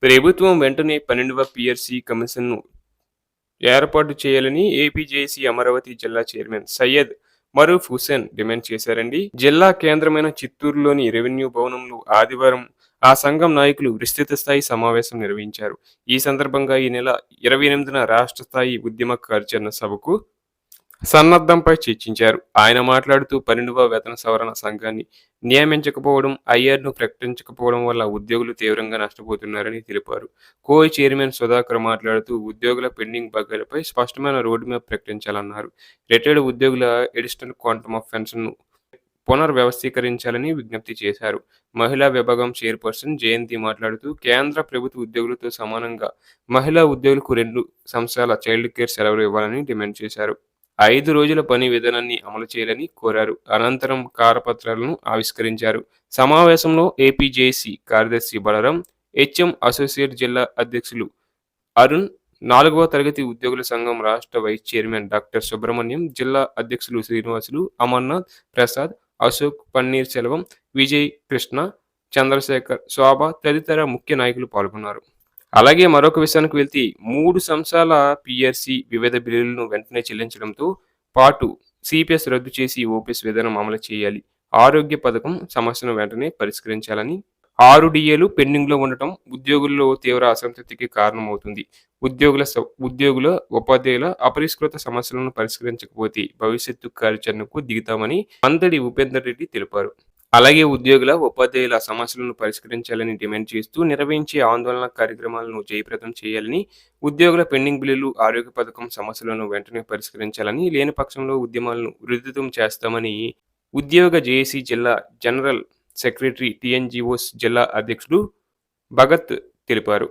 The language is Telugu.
ప్రభుత్వం వెంటనే 12వ పీఆర్సీ కమిషన్‌ను ఏర్పాటు చేయాలని ఏపీజేఏసీ అమరావతి జిల్లా చైర్మన్ సయ్యద్ మరూఫ్ హుస్సేన్ డిమాండ్ చేశారండి. జిల్లా కేంద్రమైన చిత్తూరులోని రెవెన్యూ భవనంలో ఆదివారం ఆ సంఘం నాయకులు విస్తృత స్థాయి సమావేశం నిర్వహించారు. ఈ సందర్భంగా ఈ నెల 28న రాష్ట్ర స్థాయి ఉద్యమ కార్యాచరణ సభకు సన్నద్ధంపై చర్చించారు. ఆయన మాట్లాడుతూ 12వ వేతన సవరణ సంఘాన్ని నియమించకపోవడం, ఐఆర్‌ను ప్రకటించకపోవడం వల్ల ఉద్యోగులు తీవ్రంగా నష్టపోతున్నారని తెలిపారు. కోయ్ చైర్మన్ సుధాకర్ మాట్లాడుతూ ఉద్యోగుల పెండింగ్ బకాయిలపై స్పష్టమైన రోడ్ మ్యాప్ ప్రకటించాలన్నారు. రిటైర్డ్ ఉద్యోగుల అడిషనల్ క్వాంటమ్ ఆఫ్ పెన్షన్‌ను పునర్వ్యవస్థీకరించాలని విజ్ఞప్తి చేశారు. మహిళా విభాగం చైర్పర్సన్ జయంతి మాట్లాడుతూ కేంద్ర ప్రభుత్వ ఉద్యోగులతో సమానంగా మహిళా ఉద్యోగులకు 2 సంవత్సరాల చైల్డ్ కేర్ సెలవులు ఇవ్వాలని డిమాండ్ చేశారు. 5 రోజుల పని విధానాన్ని అమలు చేయాలని కోరారు. అనంతరం కరపత్రాలను ఆవిష్కరించారు. సమావేశంలో ఏపీజేఏసీ కార్యదర్శి బలరాం, హెచ్ఎం అసోసియేట్ జిల్లా అధ్యక్షులు అరుణ్, 4వ తరగతి ఉద్యోగుల సంఘం రాష్ట్ర వైస్ చైర్మన్ డాక్టర్ సుబ్రహ్మణ్యం, జిల్లా అధ్యక్షులు శ్రీనివాసులు, అమర్నాథ్, ప్రసాద్, అశోక్, పన్నీర్ సెల్వం, విజయ్, కృష్ణ, చంద్రశేఖర్, శోభ తదితర ముఖ్య నాయకులు పాల్గొన్నారు. అలాగే మరొక విషయానికి వెళ్తే 3 సంవత్సరాల పీఆర్సీ వివిధ బిల్లులను వెంటనే చెల్లించడంతో పాటు సిపిఎస్ రద్దు చేసి ఓపీఎస్ విధానం అమలు చేయాలి. ఆరోగ్య పథకం సమస్యను వెంటనే పరిష్కరించాలని 6 డిఏలు పెండింగ్లో ఉండటం ఉద్యోగుల్లో తీవ్ర అసంతృప్తికి కారణమవుతుంది. ఉద్యోగుల ఉపాధ్యాయుల అపరిష్కృత సమస్యలను పరిష్కరించకపోతే భవిష్యత్తు కార్యాచరణకు దిగుతామని మంతడి ఉపేందర్ రెడ్డి తెలిపారు. అలాగే ఉద్యోగుల, ఉపాధ్యాయుల సమస్యలను పరిష్కరించాలని డిమాండ్ చేస్తూ నిర్వహించే ఆందోళన కార్యక్రమాలను జయప్రదం చేయాలని, ఉద్యోగుల పెండింగ్ బిల్లులు, ఆరోగ్య పథకం సమస్యలను వెంటనే పరిష్కరించాలని, లేని పక్షంలో ఉద్యమాలను ఉధృతం చేస్తామని ఉద్యోగ జేఏసీ జిల్లా జనరల్ సెక్రటరీ టీఎన్జీఓస్ జిల్లా అధ్యక్షుడు భగత్ తెలిపారు.